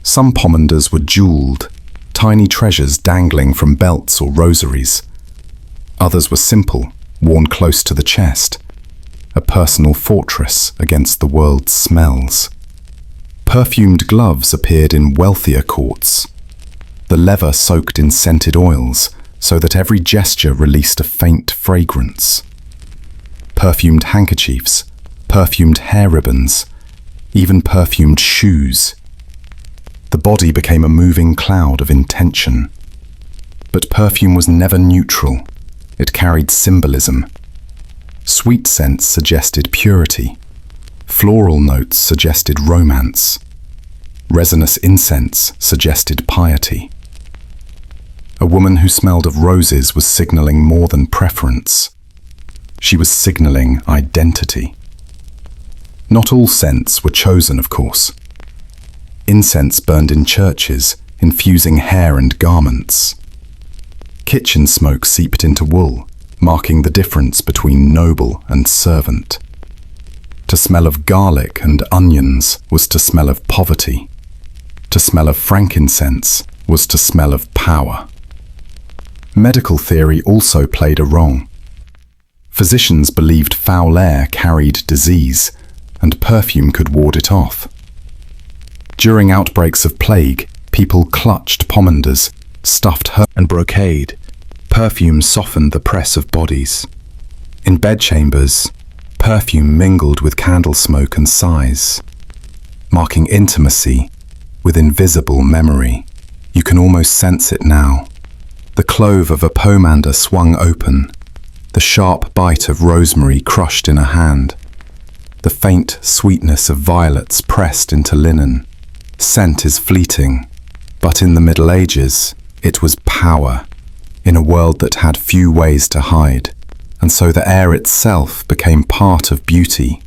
Some pomanders were jeweled, tiny treasures dangling from belts or rosaries. Others were simple, worn close to the chest, a personal fortress against the world's smells. Perfumed gloves appeared in wealthier courts. the leather soaked in scented oils, so that every gesture released a faint fragrance. Perfumed handkerchiefs, perfumed hair ribbons, even perfumed shoes. The body became a moving cloud of intention. But perfume was never neutral. It carried symbolism. Sweet scents suggested purity. Floral notes suggested romance. Resinous incense suggested piety. A woman who smelled of roses was signaling more than preference. She was signaling identity. Not all scents were chosen, of course. Incense burned in churches, infusing hair and garments. Kitchen smoke seeped into wool, marking the difference between noble and servant. To smell of garlic and onions was to smell of poverty. To smell of frankincense was to smell of power. Medical theory also played a role. Physicians believed foul air carried disease, and perfume could ward it off. During outbreaks of plague, people clutched pomanders, stuffed herbs and brocade. Perfume softened the press of bodies. In bedchambers, perfume mingled with candle smoke and sighs, marking intimacy with invisible memory. You can almost sense it now. The clove of a pomander swung open, the sharp bite of rosemary crushed in a hand, the faint sweetness of violets pressed into linen. Scent is fleeting, but in the Middle Ages, it was power, in a world that had few ways to hide, and so the air itself became part of beauty,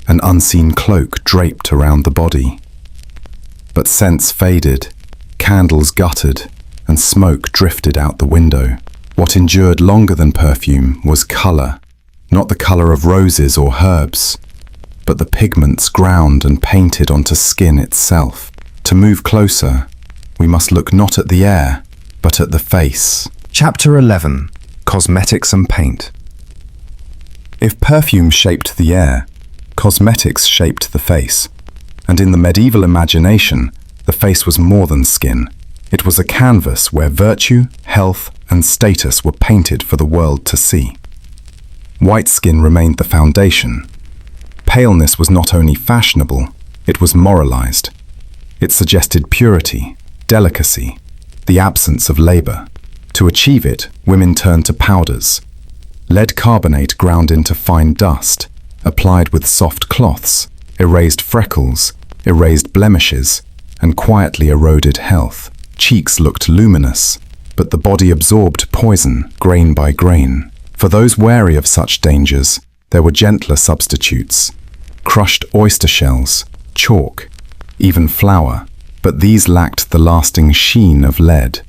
an unseen cloak draped around the body. But scents faded, candles guttered, and smoke drifted out the window. What endured longer than perfume was colour, not the colour of roses or herbs, but the pigments ground and painted onto skin itself. To move closer, we must look not at the air, but at the face. Chapter 11. Cosmetics and Paint. If perfume shaped the air, cosmetics shaped the face. And in the medieval imagination, the face was more than skin. It was a canvas where virtue, health, and status were painted for the world to see. White skin remained the foundation. Paleness was not only fashionable, it was moralized. It suggested purity, delicacy, the absence of labor. To achieve it, women turned to powders. Lead carbonate ground into fine dust, applied with soft cloths, erased freckles, erased blemishes, and quietly eroded health. Cheeks looked luminous, but the body absorbed poison, grain by grain. For those wary of such dangers, there were gentler substitutes. Crushed oyster shells, chalk, even flour, but these lacked the lasting sheen of lead.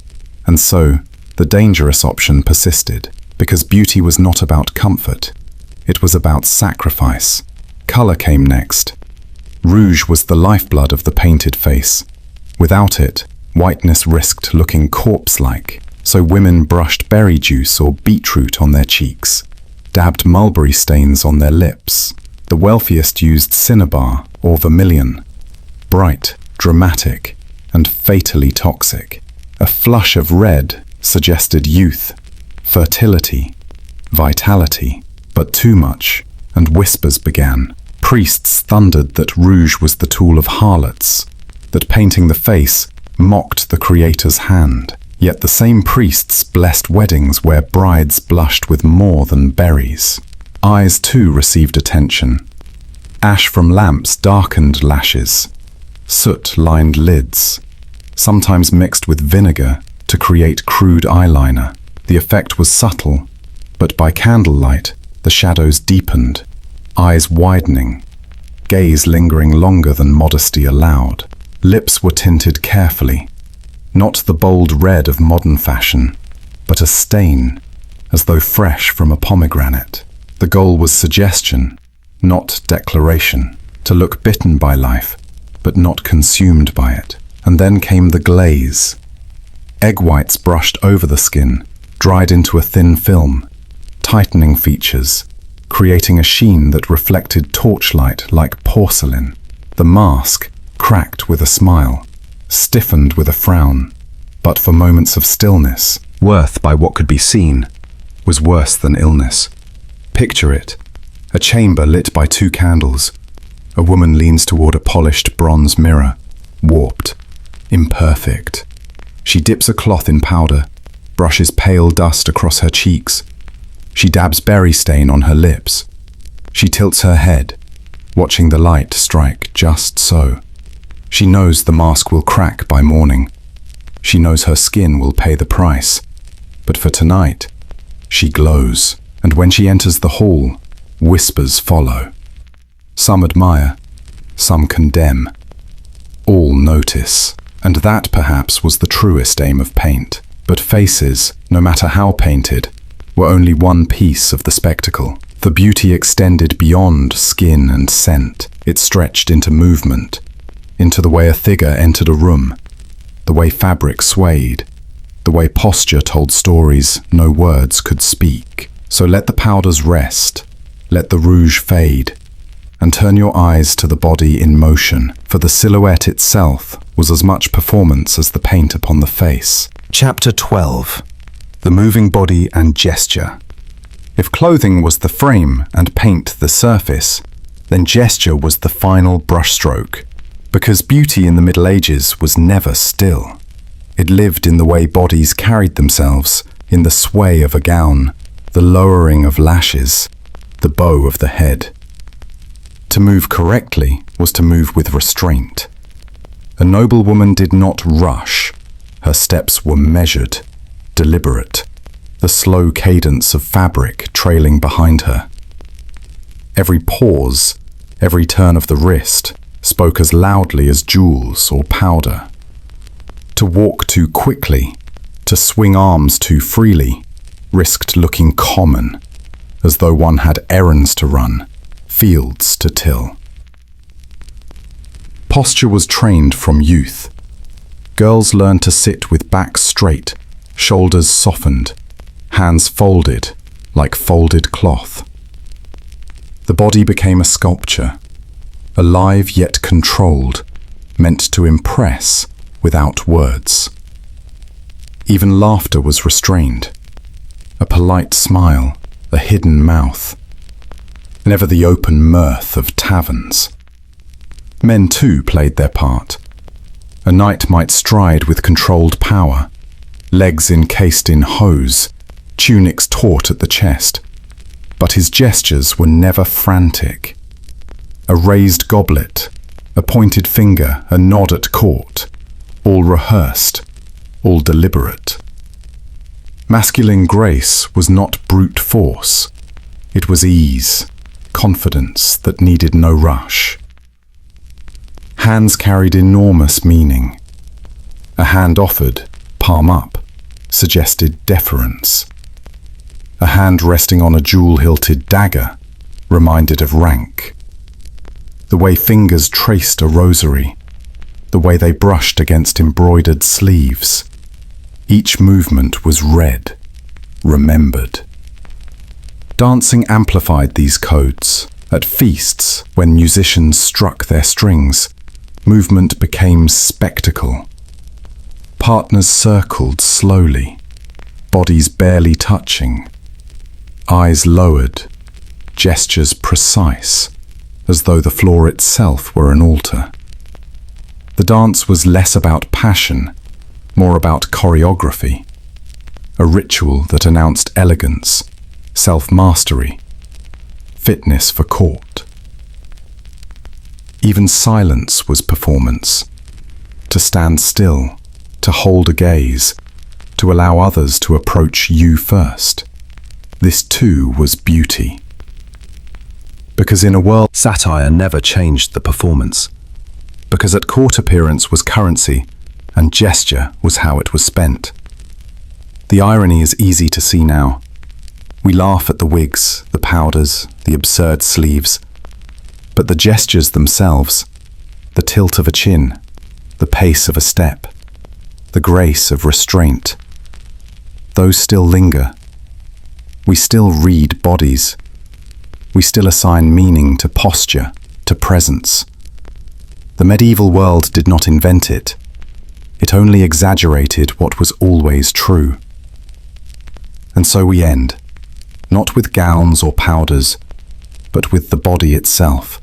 And so, the dangerous option persisted, because beauty was not about comfort. It was about sacrifice. Color came next. Rouge was the lifeblood of the painted face. Without it, whiteness risked looking corpse-like, so women brushed berry juice or beetroot on their cheeks, dabbed mulberry stains on their lips. The wealthiest used cinnabar or vermilion, bright, dramatic, and fatally toxic. A flush of red suggested youth, fertility, vitality, but too much, and whispers began. Priests thundered that rouge was the tool of harlots, that painting the face mocked the Creator's hand. Yet the same priests blessed weddings where brides blushed with more than berries. Eyes too received attention. Ash from lamps darkened lashes. Soot lined lids, sometimes mixed with vinegar to create crude eyeliner. The effect was subtle, but by candlelight the shadows deepened, eyes widening, gaze lingering longer than modesty allowed. Lips were tinted carefully, not the bold red of modern fashion, but a stain, as though fresh from a pomegranate. The goal was suggestion, not declaration, to look bitten by life, but not consumed by it. And then came the glaze. Egg whites brushed over the skin, dried into a thin film, tightening features, creating a sheen that reflected torchlight like porcelain. The mask cracked with a smile, stiffened with a frown, but for moments of stillness, worth by what could be seen, was worse than illness. Picture it. A chamber lit by 2 candles. A woman leans toward a polished bronze mirror, warped, imperfect. She dips a cloth in powder, brushes pale dust across her cheeks. She dabs berry stain on her lips. She tilts her head, watching the light strike just so. She knows the mask will crack by morning. She knows her skin will pay the price. But for tonight, she glows, and when she enters the hall, whispers follow. Some admire, some condemn. All notice, and that perhaps was the truest aim of paint. But faces, no matter how painted, were only one piece of the spectacle. The beauty extended beyond skin and scent. It stretched into movement, into the way a figure entered a room, the way fabric swayed, the way posture told stories no words could speak. So let the powders rest, let the rouge fade, and turn your eyes to the body in motion, for the silhouette itself was as much performance as the paint upon the face. Chapter 12. The moving body and gesture. If clothing was the frame and paint the surface, then gesture was the final brushstroke, because beauty in the Middle Ages was never still. It lived in the way bodies carried themselves, in the sway of a gown, the lowering of lashes, the bow of the head. To move correctly was to move with restraint. A noble woman did not rush. Her steps were measured, deliberate, the slow cadence of fabric trailing behind her. Every pause, every turn of the wrist, spoke as loudly as jewels or powder. To walk too quickly, to swing arms too freely, risked looking common, as though one had errands to run, fields to till. Posture was trained from youth. Girls learned to sit with backs straight, shoulders softened, hands folded like folded cloth. The body became a sculpture, alive yet controlled, meant to impress without words. Even laughter was restrained. A polite smile, a hidden mouth. Never the open mirth of taverns. Men too played their part. A knight might stride with controlled power, legs encased in hose, tunics taut at the chest, but his gestures were never frantic. A raised goblet, a pointed finger, a nod at court, all rehearsed, all deliberate. Masculine grace was not brute force. It was ease, confidence that needed no rush. Hands carried enormous meaning. A hand offered, palm up, suggested deference. A hand resting on a jewel-hilted dagger reminded of rank. The way fingers traced a rosary, the way they brushed against embroidered sleeves. Each movement was read, remembered. Dancing amplified these codes. At feasts, when musicians struck their strings, movement became spectacle. Partners circled slowly, bodies barely touching, eyes lowered, gestures precise, as though the floor itself were an altar. The dance was less about passion, more about choreography, a ritual that announced elegance, self-mastery, fitness for court. Even silence was performance. To stand still, to hold a gaze, to allow others to approach you first. This too was beauty. Because in a world, satire never changed the performance. Because at court appearance was currency, and gesture was how it was spent. The irony is easy to see now. We laugh at the wigs, the powders, the absurd sleeves. But the gestures themselves, the tilt of a chin, the pace of a step, the grace of restraint, those still linger. We still read bodies. We still assign meaning to posture, to presence. The medieval world did not invent it. It only exaggerated what was always true. And so we end, not with gowns or powders, but with the body itself,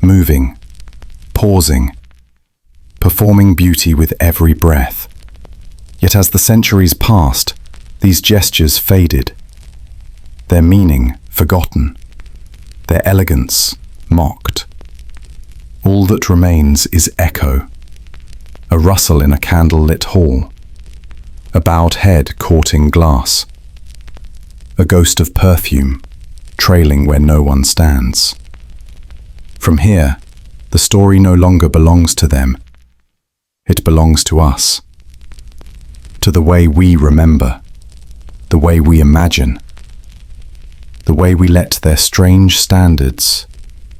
moving, pausing, performing beauty with every breath. Yet as the centuries passed, these gestures faded, their meaning forgotten, their elegance mocked. All that remains is echo, a rustle in a candle-lit hall, a bowed head courting glass, a ghost of perfume trailing where no one stands. From here, the story no longer belongs to them. It belongs to us, to the way we remember, the way we imagine, the way we let their strange standards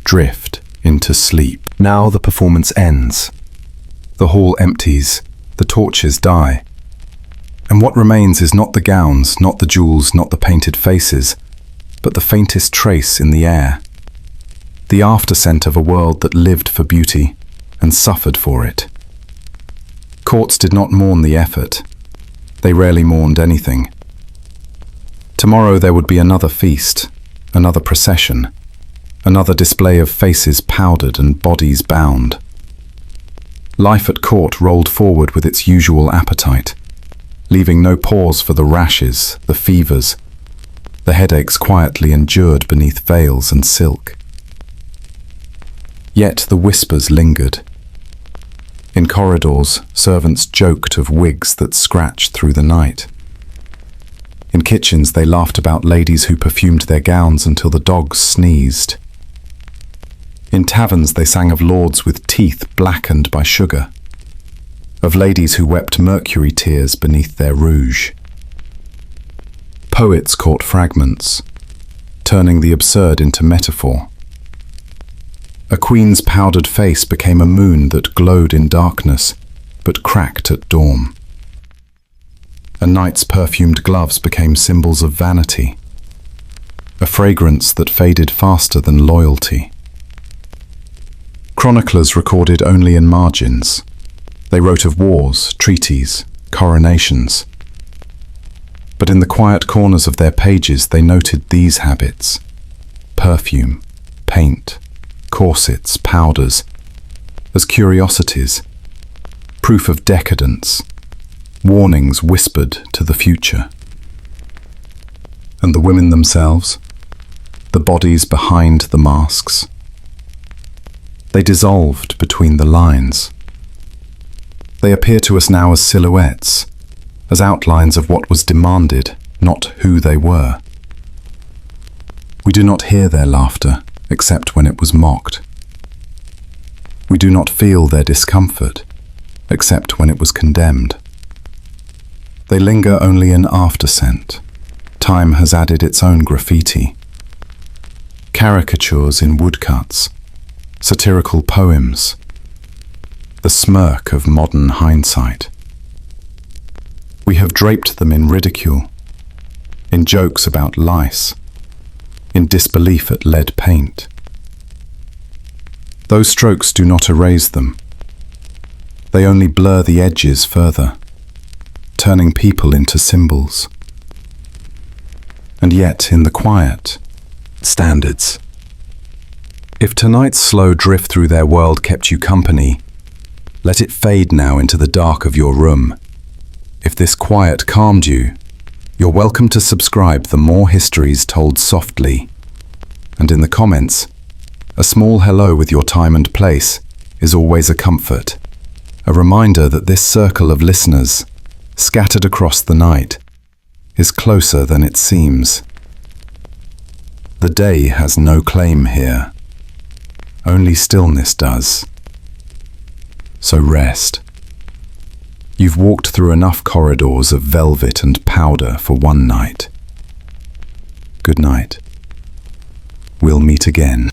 drift into sleep. Now the performance ends. The hall empties, the torches die. And what remains is not the gowns, not the jewels, not the painted faces, but the faintest trace in the air. The afterscent of a world that lived for beauty and suffered for it. Courts did not mourn the effort. They rarely mourned anything. Tomorrow there would be another feast, another procession, another display of faces powdered and bodies bound. Life at court rolled forward with its usual appetite, leaving no pause for the rashes, the fevers, the headaches quietly endured beneath veils and silk. Yet the whispers lingered. In corridors, servants joked of wigs that scratched through the night. In kitchens, they laughed about ladies who perfumed their gowns until the dogs sneezed. In taverns, they sang of lords with teeth blackened by sugar, of ladies who wept mercury tears beneath their rouge. Poets caught fragments, turning the absurd into metaphor. A queen's powdered face became a moon that glowed in darkness, but cracked at dawn. A knight's perfumed gloves became symbols of vanity, a fragrance that faded faster than loyalty. Chroniclers recorded only in margins. They wrote of wars, treaties, coronations. But in the quiet corners of their pages they noted these habits: perfume, paint, corsets, powders, as curiosities, proof of decadence, warnings whispered to the future. And the women themselves, the bodies behind the masks, they dissolved between the lines. They appear to us now as silhouettes, as outlines of what was demanded, not who they were. We do not hear their laughter, except when it was mocked. We do not feel their discomfort, except when it was condemned. They linger only in afterscent. Time has added its own graffiti. Caricatures in woodcuts, satirical poems, the smirk of modern hindsight. We have draped them in ridicule, in jokes about lice, in disbelief at lead paint. Those strokes do not erase them. They only blur the edges further, turning people into symbols. And yet, in the quiet, standards. If tonight's slow drift through their world kept you company, let it fade now into the dark of your room. If this quiet calmed you, you're welcome to subscribe for more histories told softly. And in the comments, a small hello with your time and place is always a comfort, a reminder that this circle of listeners, scattered across the night, is closer than it seems. The day has no claim here. Only stillness does. So rest. You've walked through enough corridors of velvet and powder for one night. Good night. We'll meet again.